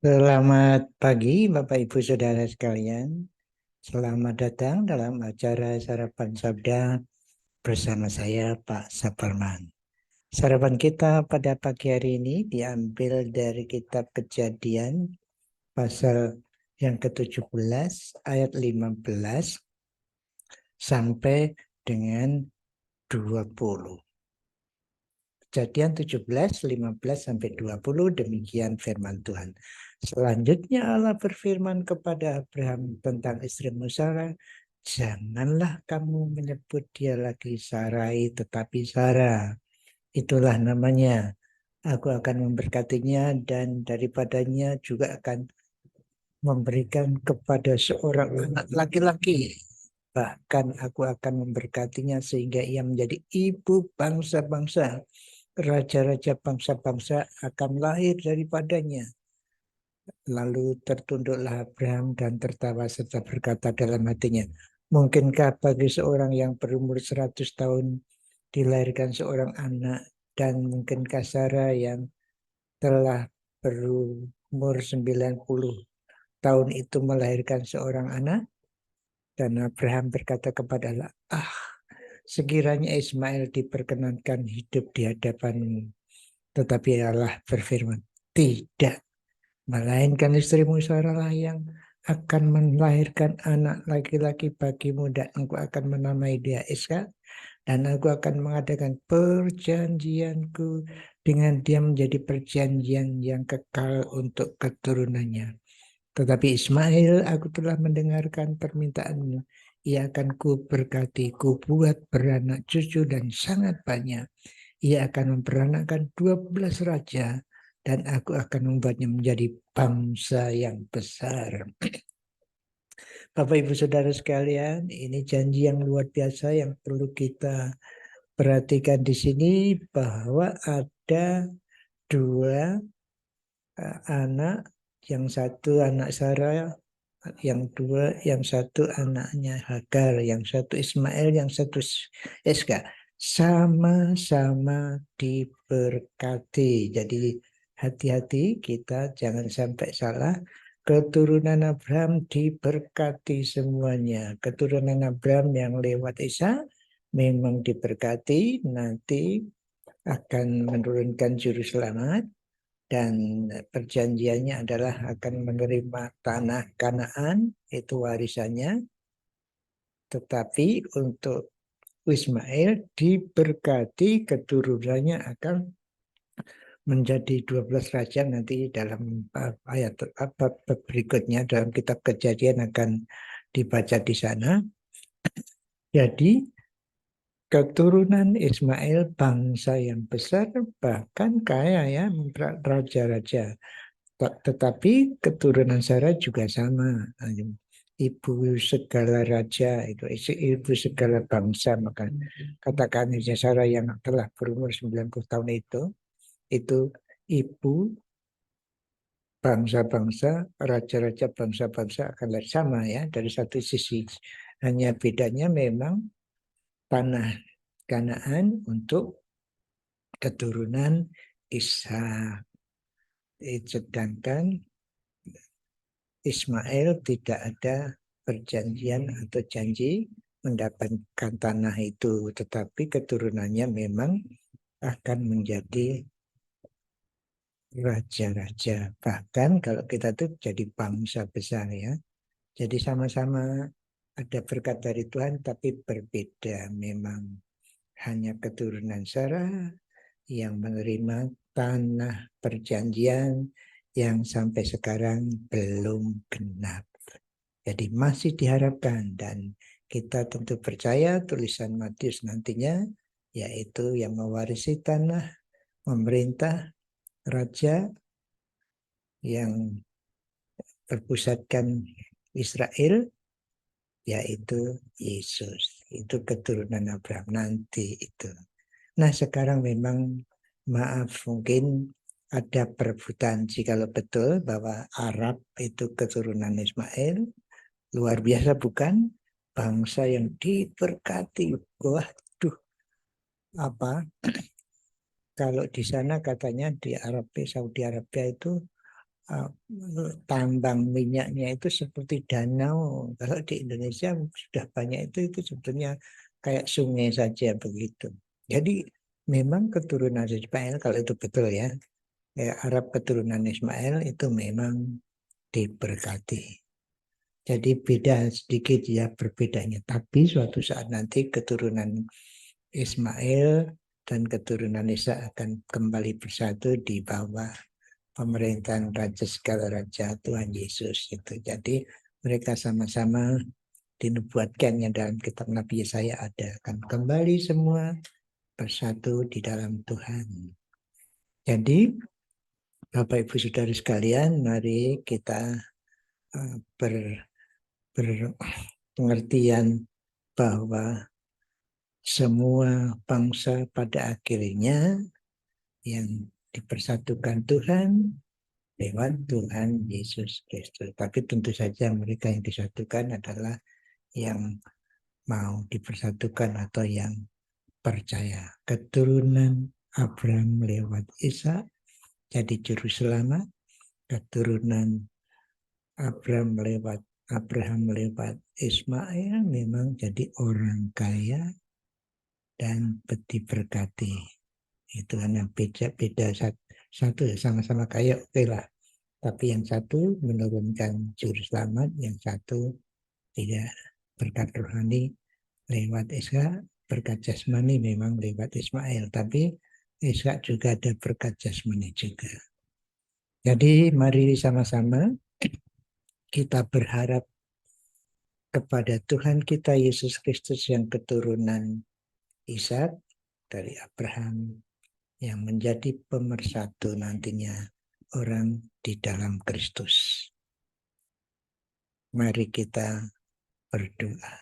Selamat pagi Bapak Ibu Saudara sekalian. Selamat datang dalam acara Sarapan Sabda bersama saya Pak Saparman. Sarapan kita pada pagi hari ini diambil dari kitab Kejadian pasal yang ke-17 ayat 15 sampai dengan 20. Kejadian 17, 15 sampai 20, demikian firman Tuhan. Selanjutnya Allah berfirman kepada Abraham tentang istrimu Sarah, janganlah kamu menyebut dia lagi Sarai tetapi Sarah. Itulah namanya. Aku akan memberkatinya dan daripadanya juga akan memberikan kepada seorang anak laki-laki. Bahkan aku akan memberkatinya sehingga ia menjadi ibu bangsa-bangsa. Raja-raja bangsa-bangsa akan lahir daripadanya. Lalu tertunduklah Abraham dan tertawa serta berkata dalam hatinya, mungkinkah bagi seorang yang berumur 100 tahun dilahirkan seorang anak, dan mungkinkah Sarah yang telah berumur 90 tahun itu melahirkan seorang anak? Dan Abraham berkata kepada Allah, sekiranya Ismail diperkenankan hidup di hadapanmu. Tetapi Allah berfirman, tidak, melainkan istrimu Sarah yang akan melahirkan anak laki-laki bagimu dan engkau akan menamai dia Ishak, dan aku akan mengadakan perjanjianku dengan dia menjadi perjanjian yang kekal untuk keturunannya. Tetapi Ismail, aku telah mendengarkan permintaanmu. Ia akan kuberkati, kubuat beranak cucu dan sangat banyak. Ia akan memperanakkan 12 raja dan aku akan membuatnya menjadi bangsa yang besar. Bapak Ibu Saudara sekalian, ini janji yang luar biasa yang perlu kita perhatikan di sini, bahwa ada dua anak, yang satu anak Sarah, yang satu anaknya Hagar, yang satu Ismail, yang satu Iska, sama-sama diberkati. Jadi hati-hati, kita jangan sampai salah. Keturunan Abraham diberkati semuanya. Keturunan Abraham yang lewat Isa memang diberkati, nanti akan menurunkan juru selamat, dan perjanjiannya adalah akan menerima tanah Kanaan, itu warisannya. Tetapi untuk Ismail diberkati, keturunannya akan menjadi 12 raja. Nanti dalam ayat berikutnya dalam kitab Kejadian akan dibaca di sana. Jadi keturunan Ismail bangsa yang besar, bahkan kaya ya, raja-raja. Tetapi keturunan Sarah juga sama, ibu segala raja, itu ibu segala bangsa. Maka katakan Sarah yang telah berumur 90 tahun itu ibu bangsa-bangsa, raja-raja bangsa-bangsa akan sama ya, dari satu sisi. Hanya bedanya memang tanah Kanaan untuk keturunan Ishak. Sedangkan Ismail tidak ada perjanjian atau janji mendapatkan tanah itu, tetapi keturunannya memang akan menjadi raja-raja. Bahkan kalau kita tuh jadi bangsa besar ya. Jadi sama-sama ada berkat dari Tuhan, tapi berbeda. Memang hanya keturunan Sarah yang menerima tanah perjanjian yang sampai sekarang belum genap. Jadi masih diharapkan, dan kita tentu percaya tulisan Matius nantinya, yaitu yang mewarisi tanah, memerintah, raja yang berpusatkan Israel, yaitu Yesus. Itu keturunan Abraham nanti itu. Nah sekarang memang maaf, mungkin ada perebutan jikalau betul bahwa Arab itu keturunan Ismail. Luar biasa bukan? Bangsa yang diberkati. Waduh, apa? Kalau di sana katanya di Arabia, Saudi Arabia itu tambang minyaknya itu seperti danau. Kalau di Indonesia sudah banyak itu sebetulnya kayak sungai saja begitu. Jadi memang keturunan Ismail kalau itu betul ya, Arab keturunan Ismail itu memang diberkati. Jadi beda sedikit ya berbedanya. Tapi suatu saat nanti keturunan Ismail dan keturunan Isa akan kembali bersatu di bawah pemerintahan Raja segala Raja Tuhan Yesus itu. Jadi mereka sama-sama dinubuatkan yang dalam kitab Nabi Yesaya ada akan kembali semua bersatu di dalam Tuhan. Jadi Bapak Ibu Saudara sekalian, mari kita berpengertian bahwa semua bangsa pada akhirnya yang dipersatukan Tuhan lewat Tuhan Yesus Kristus. Tapi tentu saja mereka yang disatukan adalah yang mau dipersatukan atau yang percaya. Keturunan Abraham lewat Ishak jadi juru selamat. Keturunan Abraham lewat Ismail memang jadi orang kaya dan diberkati. Itu hanya beda satu sama-sama kaya, oke lah. Tapi yang satu menurunkan juru selamat, yang satu tidak, berkat rohani lewat Ishak, berkat jasmani memang lewat Ismail, tapi Ishak juga ada berkat jasmani juga. Jadi mari sama-sama kita berharap kepada Tuhan kita Yesus Kristus yang keturunan Ishak dari Abraham, yang menjadi pemersatu nantinya orang di dalam Kristus. Mari kita berdoa.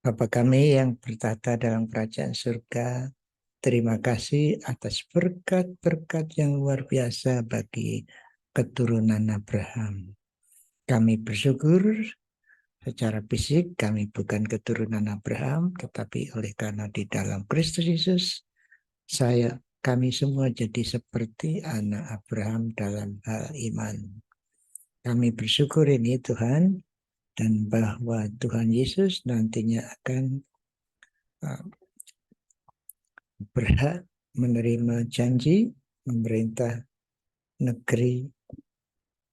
Bapa kami yang bertata dalam kerajaan surga, terima kasih atas berkat-berkat yang luar biasa bagi keturunan Abraham. Kami bersyukur secara fisik kami bukan keturunan Abraham, tetapi oleh karena di dalam Kristus Yesus, kami semua jadi seperti anak Abraham dalam hal iman. Kami bersyukur ini Tuhan, dan bahwa Tuhan Yesus nantinya akan berhak menerima janji memerintah negeri,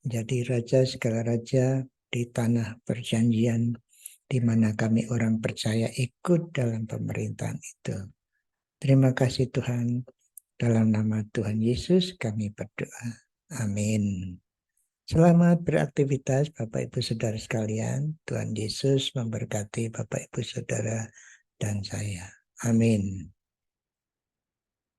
jadi raja segala raja di tanah perjanjian, di mana kami orang percaya ikut dalam pemerintahan itu. Terima kasih Tuhan, dalam nama Tuhan Yesus kami berdoa. Amin. Selamat beraktivitas Bapak Ibu Saudara sekalian. Tuhan Yesus memberkati Bapak Ibu Saudara dan saya. Amin.